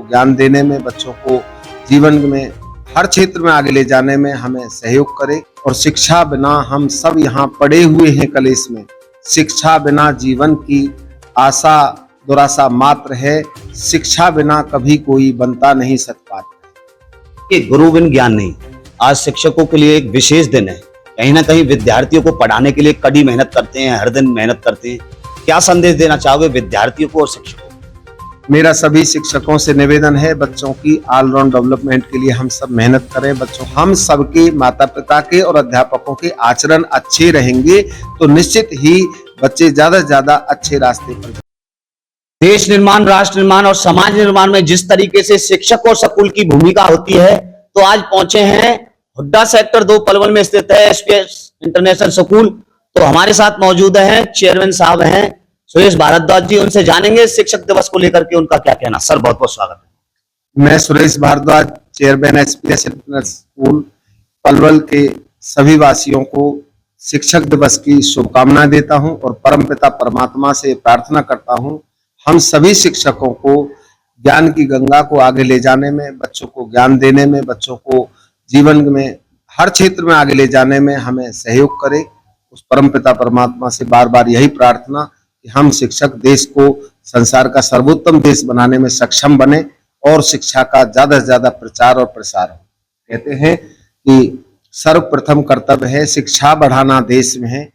ज्ञान देने में, बच्चों को जीवन में हर क्षेत्र में आगे ले जाने में हमें सहयोग करे। और शिक्षा बिना हम सब यहाँ पड़े हुए हैं कलेश में, शिक्षा बिना जीवन की आशा दुराशा मात्र है, शिक्षा बिना कभी कोई बनता नहीं सत्पात्र। ये गुरु बिन ज्ञान नहीं। आज शिक्षकों के लिए एक विशेष दिन है। कहीं ना कहीं विद्यार्थियों को पढ़ाने के लिए कड़ी मेहनत करते हैं, हर दिन मेहनत करते हैं। क्या संदेश देना चाहोगे विद्यार्थियों को और शिक्षकों को? मेरा सभी शिक्षकों से निवेदन है, बच्चों की ऑलराउंड डेवलपमेंट के लिए हम सब मेहनत करें। बच्चों, हम सबके माता पिता के और अध्यापकों के आचरण अच्छे रहेंगे तो निश्चित ही बच्चे ज्यादा से ज्यादा अच्छे रास्ते पर जाएंगे। देश निर्माण, राष्ट्र निर्माण और समाज निर्माण में जिस तरीके से शिक्षक और स्कूल की भूमिका होती है, तो आज पहुंचे हैं हुड्डा सेक्टर 2 पलवल में स्थित है एसपीएस इंटरनेशनल स्कूल। तो हमारे साथ मौजूद हैं चेयरमैन साहब हैं सुरेश भारद्वाज जी। उनसे जानेंगे शिक्षक दिवस को लेकर के उनका क्या कहना। सर, बहुत बहुत स्वागत है। मैं Suresh Bhardwaj, chairman SPS international school Palwal के सभी वासियों को शिक्षक दिवस की शुभकामनाएं देता हूं और परमपिता परमात्मा से प्रार्थना करता हूं हम सभी शिक्षकों को ज्ञान की गंगा को आगे ले जाने में, बच्चों को ज्ञान देने में, बच्चों को जीवन में हर क्षेत्र में आगे ले जाने में हमें सहयोग करे। उस परमपिता परमात्मा से बार बार यही प्रार्थना कि हम शिक्षक देश को संसार का सर्वोत्तम देश बनाने में सक्षम बने और शिक्षा का ज्यादा से ज्यादा प्रचार और प्रसार हो। कहते हैं कि सर्वप्रथम कर्तव्य है शिक्षा बढ़ाना देश में है,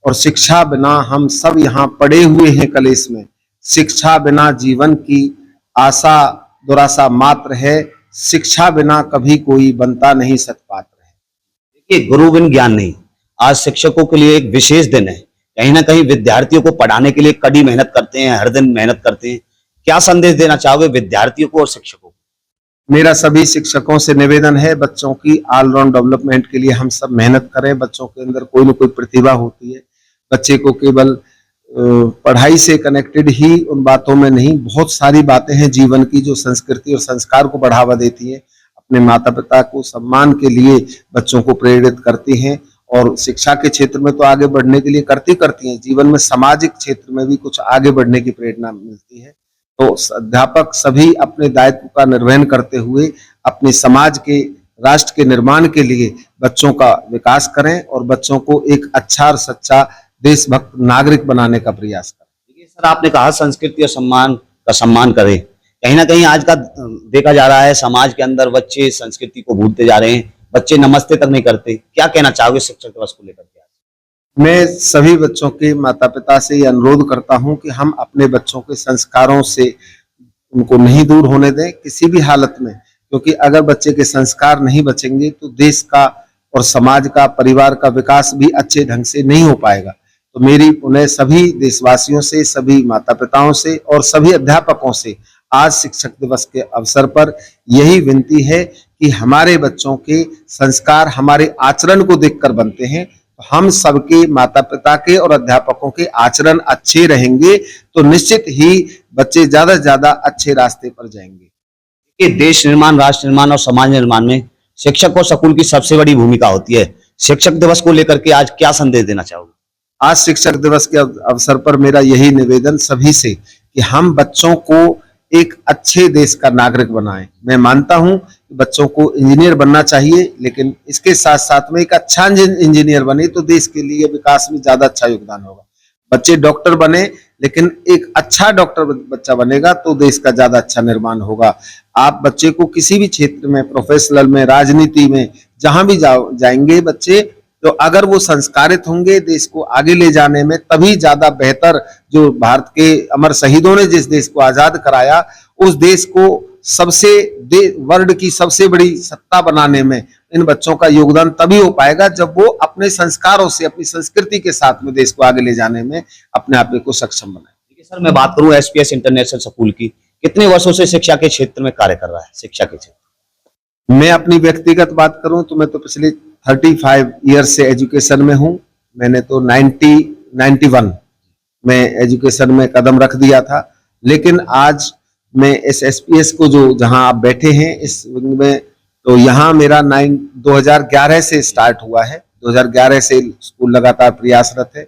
और शिक्षा बिना हम सब यहाँ पड़े हुए हैं कलेश में, शिक्षा बिना जीवन की आशा दुराशा मात्र है, शिक्षा बिना कभी कोई बनता नहीं सत्पात्र है। देखिए, गुरु बिन ज्ञान नहीं। आज शिक्षकों के लिए एक विशेष दिन है। कहीं ना कहीं विद्यार्थियों को पढ़ाने के लिए कड़ी मेहनत करते हैं, हर दिन मेहनत करते हैं। क्या संदेश देना चाहोगे विद्यार्थियों को और शिक्षकों को? मेरा सभी शिक्षकों से निवेदन है, बच्चों की ऑलराउंड डेवलपमेंट के लिए हम सब मेहनत करें। बच्चों के अंदर कोई न कोई प्रतिभा होती है। बच्चे को केवल पढ़ाई से कनेक्टेड ही उन बातों में नहीं, बहुत सारी बातें हैं जीवन की जो संस्कृति और संस्कार को बढ़ावा देती है, अपने माता पिता को सम्मान के लिए बच्चों को प्रेरित करती हैं। और शिक्षा के क्षेत्र में तो आगे बढ़ने के लिए करती हैं, जीवन में सामाजिक क्षेत्र में भी कुछ आगे बढ़ने की प्रेरणा मिलती है। तो अध्यापक सभी अपने दायित्व का निर्वहन करते हुए अपने समाज के, राष्ट्र के निर्माण के लिए बच्चों का विकास करें और बच्चों को एक अच्छा और सच्चा देशभक्त नागरिक बनाने का प्रयास करें। देखिए सर, आपने कहा संस्कृति और सम्मान का सम्मान करें। कहीं ना कहीं आज का देखा जा रहा है समाज के अंदर बच्चे संस्कृति को भूलते जा रहे हैं, बच्चे नमस्ते तक नहीं करते। क्या कहना चाहोगे शिक्षक दिवस को लेकर के? मैं सभी बच्चों के माता पिता से ये अनुरोध करता हूं कि हम अपने बच्चों के संस्कारों से उनको नहीं दूर होने दें किसी भी हालत में, क्योंकि अगर बच्चे के संस्कार नहीं बचेंगे तो देश का और समाज का, परिवार का विकास भी अच्छे ढंग से नहीं हो पाएगा। तो मेरी उन्हें सभी देशवासियों से, सभी माता पिताओं से और सभी अध्यापकों से आज शिक्षक दिवस के अवसर पर यही विनती है कि हमारे बच्चों के संस्कार हमारे आचरण को देखकर बनते हैं। हम सबके माता पिता के और अध्यापकों के आचरण अच्छे रहेंगे तो निश्चित ही बच्चे ज्यादा से ज्यादा अच्छे रास्ते पर जाएंगे। ये देश निर्माण, राष्ट्र निर्माण और समाज निर्माण में शिक्षक और स्कूल की सबसे बड़ी भूमिका होती है। शिक्षक दिवस को लेकर के आज क्या संदेश देना चाहोगे? आज शिक्षक दिवस के अवसर पर मेरा यही निवेदन सभी से कि हम बच्चों को एक अच्छे देश का नागरिक बनाएं। मैं मानता हूं कि बच्चों को इंजीनियर बनना चाहिए, लेकिन इसके साथ साथ में एक अच्छा इंजीनियर बने तो देश के लिए विकास में ज्यादा अच्छा योगदान होगा। बच्चे डॉक्टर बने, लेकिन एक अच्छा डॉक्टर बच्चा बनेगा तो देश का ज्यादा अच्छा निर्माण होगा। आप बच्चे को किसी भी क्षेत्र में, प्रोफेशनल में, राजनीति में, जहां भी जाएंगे बच्चे, तो अगर वो संस्कारित होंगे देश को आगे ले जाने में, तभी ज्यादा बेहतर, जो भारत के अमर शहीदों ने जिस देश को आजाद कराया, उस देश को सबसे वर्ल्ड की सबसे बड़ी सत्ता बनाने में इन बच्चों का योगदान तभी हो पाएगा जब वो अपने संस्कारों से, अपनी संस्कृति के साथ में देश को आगे ले जाने में अपने आप को सक्षम बनाए। देखिए सर, मैं बात करूं एसपीएस इंटरनेशनल स्कूल की, कितने वर्षों से शिक्षा के क्षेत्र में कार्य कर रहा है? शिक्षा के क्षेत्र मैं अपनी व्यक्तिगत बात करूं तो मैं तो पिछले 35 ईयर्स से एजुकेशन में हूं। मैंने तो 91 में एजुकेशन में कदम रख दिया था, लेकिन आज मैं इस एसपीएस को जो जहां आप बैठे हैं इस में, तो यहाँ मेरा 2011 से स्टार्ट हुआ है। 2011 से स्कूल लगातार प्रयासरत है,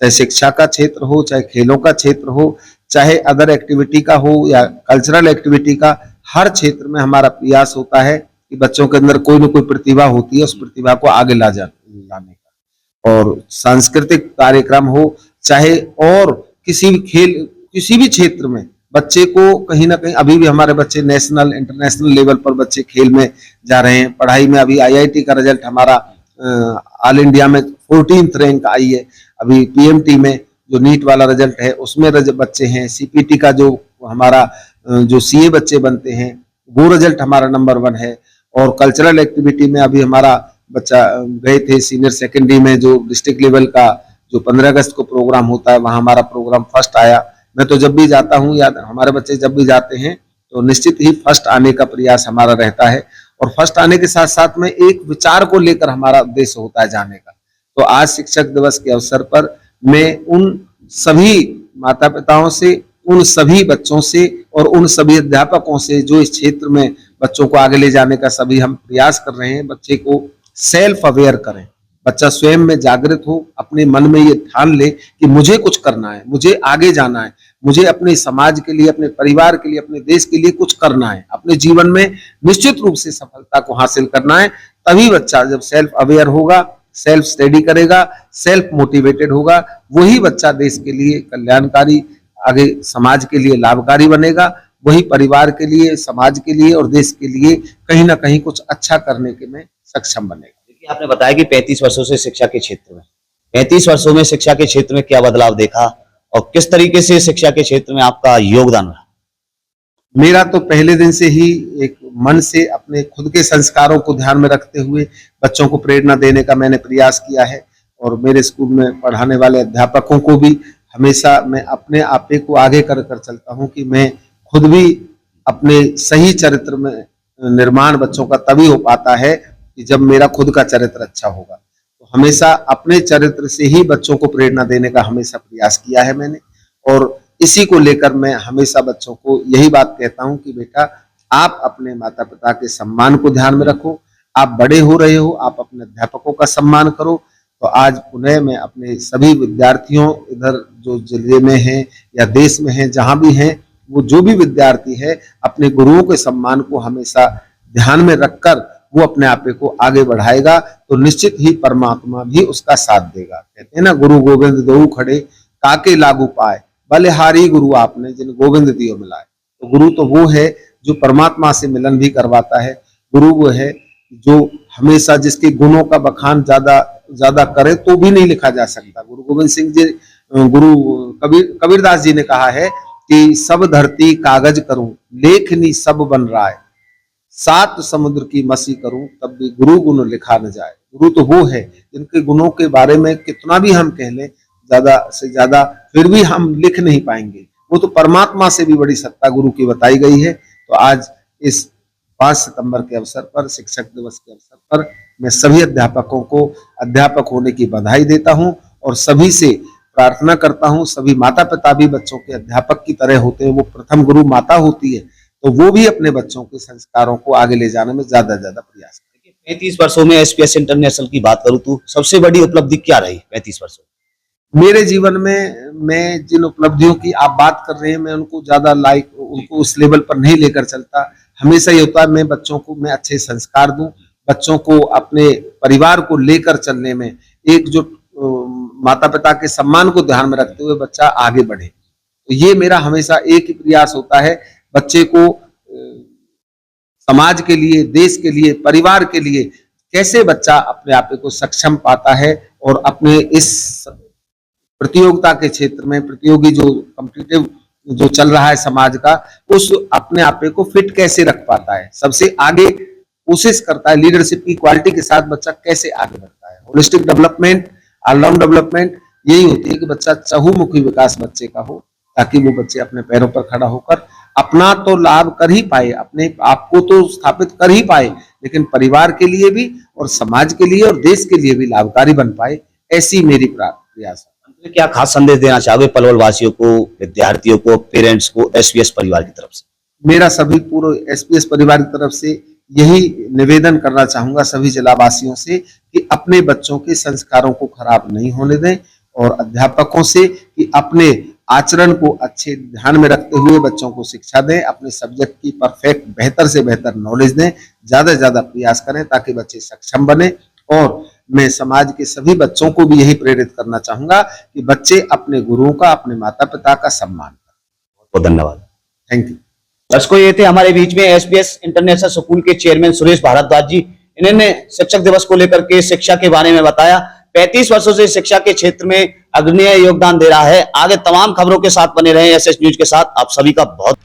चाहे शिक्षा का क्षेत्र हो, चाहे खेलों का क्षेत्र हो, चाहे अदर एक्टिविटी का हो या कल्चरल एक्टिविटी का, हर क्षेत्र में हमारा प्रयास होता है कि बच्चों के अंदर कोई न कोई प्रतिभा होती है, उस प्रतिभा को आगे लाने का। और सांस्कृतिक कार्यक्रम हो, चाहे और किसी भी खेल, किसी भी क्षेत्र में बच्चे को कहीं ना कहीं, अभी भी हमारे बच्चे नेशनल इंटरनेशनल लेवल पर बच्चे खेल में जा रहे हैं। पढ़ाई में अभी आईआईटी का रिजल्ट हमारा ऑल इंडिया में 14th रैंक आई है। अभी पीएमटी में जो नीट वाला रिजल्ट है उसमें बच्चे हैं। सीपीटी का जो हमारा जो सीए बच्चे बनते हैं वो रिजल्ट हमारा नंबर 1 है। और कल्चरल एक्टिविटी में अभी हमारा बच्चा गए थे सीनियर सेकेंडरी में, जो डिस्ट्रिक्ट लेवल का जो 15 अगस्त को प्रोग्राम होता है, वहाँ हमारा प्रोग्राम फर्स्ट आया। मैं तो जब भी जाता हूँ या हमारे बच्चे जब भी जाते हैं तो निश्चित ही फर्स्ट आने का प्रयास हमारा रहता है। और फर्स्ट आने के साथ साथ में एक विचार को लेकर हमारा उद्देश्य होता है जाने का। तो आज शिक्षक दिवस के अवसर पर मैं उन सभी माता पिताओं से, उन सभी बच्चों से और उन सभी अध्यापकों से जो इस क्षेत्र में बच्चों को आगे ले जाने का सभी हम प्रयास कर रहे हैं, बच्चे को सेल्फ अवेयर करें, बच्चा स्वयं में जागृत हो, अपने मन में ये ठान ले कि मुझे कुछ करना है, मुझे आगे जाना है, मुझे अपने समाज के लिए, अपने परिवार के लिए, अपने देश के लिए कुछ करना है, अपने जीवन में निश्चित रूप से सफलता को हासिल करना है। तभी बच्चा जब सेल्फ अवेयर होगा, सेल्फ स्टडी करेगा, सेल्फ मोटिवेटेड होगा, वही बच्चा देश के लिए कल्याणकारी, आगे समाज के लिए लाभकारी बनेगा, वही परिवार के लिए, समाज के लिए और देश के लिए कहीं ना कहीं कुछ अच्छा करने के में सक्षम बनेगा। देखिए, आपने बताया कि 35 वर्षों से शिक्षा के क्षेत्र में, 35 वर्षों में शिक्षा के क्षेत्र में क्या बदलाव देखा और किस तरीके से शिक्षा के क्षेत्र में आपका योगदान रहा? मेरा तो पहले दिन से ही एक मन से अपने खुद के संस्कारों को ध्यान में रखते हुए बच्चों को प्रेरणा देने का मैंने प्रयास किया है। और मेरे स्कूल में पढ़ाने वाले अध्यापकों को भी हमेशा मैं अपने आपे को आगे कर चलता हूँ कि मैं खुद भी अपने सही चरित्र में निर्माण बच्चों का तभी हो पाता है कि जब मेरा खुद का चरित्र अच्छा होगा। तो हमेशा अपने चरित्र से ही बच्चों को प्रेरणा देने का हमेशा प्रयास किया है मैंने। और इसी को लेकर मैं हमेशा बच्चों को यही बात कहता हूं कि बेटा, आप अपने माता पिता के सम्मान को ध्यान में रखो, आप बड़े हो रहे हो, आप अपने अध्यापकों का सम्मान करो। तो आज पुनः मैं अपने सभी विद्यार्थियों, इधर जो जिले में हैं या देश में हैं, जहां भी हैं, वो जो भी विद्यार्थी है अपने गुरुओं के सम्मान को हमेशा ध्यान में रखकर वो अपने आपे को आगे बढ़ाएगा तो निश्चित ही परमात्मा भी उसका साथ देगा। कहते हैं ना, गुरु गोविंद दो खड़े काके लागू पाए, बलिहारी गुरु आपने जिन गोविंद दियो मिलाए। तो गुरु तो वो है जो परमात्मा से मिलन भी करवाता है। गुरु वो है जो हमेशा जिसके गुणों का बखान ज्यादा करे तो भी नहीं लिखा जा सकता। गुरु गोविंद सिंह जी, गुरु कबीरदास जी ने कहा है कि सब धरती कागज करूं, लेखनी सब बन रहा है, 7 समुद्र की मसी करूं, तब भी गुरु गुण लिखा न जाए। गुरु तो वो है जिनके गुणों के बारे में कितना भी हम कह लें, ज्यादा से ज्यादा, फिर भी हम लिख नहीं पाएंगे। वो तो परमात्मा से भी बड़ी सत्ता गुरु की बताई गई है। तो आज इस 5 सितंबर के अवसर पर, शिक्षक दिवस के अवसर पर, मैं सभी अध्यापकों को अध्यापक होने की बधाई देता हूं और सभी से प्रार्थना करता हूं, सभी माता पिता भी बच्चों के अध्यापक की तरह होते हैं, वो प्रथम गुरु माता होती है, तो वो भी अपने बच्चों के संस्कारों को आगे ले जाने में ज्यादा प्रयास करें। 35 वर्षों में एसपीएस इंटरनेशनल की बात करूं तो सबसे बड़ी उपलब्धि क्या रही 35 वर्षों? मेरे जीवन में मैं जिन उपलब्धियों की आप बात कर रहे हैं, मैं उनको ज्यादा उनको उस लेवल पर नहीं लेकर चलता। हमेशा ये होता है मैं बच्चों को मैं अच्छे संस्कार दूं, बच्चों को अपने परिवार को लेकर चलने में एक जो माता पिता के सम्मान को ध्यान में रखते हुए बच्चा आगे बढ़े। तो ये मेरा हमेशा एक ही प्रयास होता है, बच्चे को समाज के लिए, देश के लिए, परिवार के लिए कैसे बच्चा अपने आप को सक्षम पाता है और अपने इस प्रतियोगिता के क्षेत्र में, प्रतियोगी जो कॉम्पिटिटिव जो चल रहा है समाज का, उस अपने आपे को फिट कैसे रख पाता है, सबसे आगे कोशिश करता है। लीडरशिप की क्वालिटी के साथ बच्चा कैसे आगे बढ़ता है। होलिस्टिक डेवलपमेंट, ऑलराउंड डेवलपमेंट यही होती है कि बच्चा चहुमुखी विकास बच्चे का हो, ताकि वो बच्चे अपने पैरों पर खड़ा होकर अपना तो लाभ कर ही पाए, अपने आप को तो स्थापित कर ही पाए, लेकिन परिवार के लिए भी और समाज के लिए और देश के लिए भी लाभकारी बन पाए। ऐसी मेरी प्रयास है। क्या खास संदेश देना चाहोगे पलवल वासियों को, विद्यार्थियों को, पेरेंट्स को, एसपीएस परिवार की तरफ से? मेरा सभी पूरे एसपीएस परिवार की तरफ से यही निवेदन करना चाहूंगा सभी जिला वासियों से कि अपने बच्चों के संस्कारों को खराब नहीं होने दें, और अध्यापकों से कि अपने आचरण को अच्छे ध्यान में रखते हुए बच्चों को शिक्षा दें, अपने सब्जेक्ट की परफेक्ट बेहतर से बेहतर नॉलेज दें, ज्यादा से ज्यादा प्रयास करें ताकि बच्चे सक्षम बने। और मैं समाज के सभी बच्चों को भी यही प्रेरित करना चाहूंगा कि बच्चे अपने गुरुओं का, अपने माता पिता का सम्मान करें। बहुत धन्यवाद। Thank you. दर्शकों, ये थे हमारे बीच में एसपीएस इंटरनेशनल स्कूल के चेयरमैन सुरेश भारद्वाज जी। इन्होंने शिक्षक दिवस को लेकर के शिक्षा के बारे में बताया। 35 वर्षों से शिक्षा के क्षेत्र में अग्रणीय योगदान दे रहा है। आगे तमाम खबरों के साथ बने रहें एसएस न्यूज के साथ। आप सभी का बहुत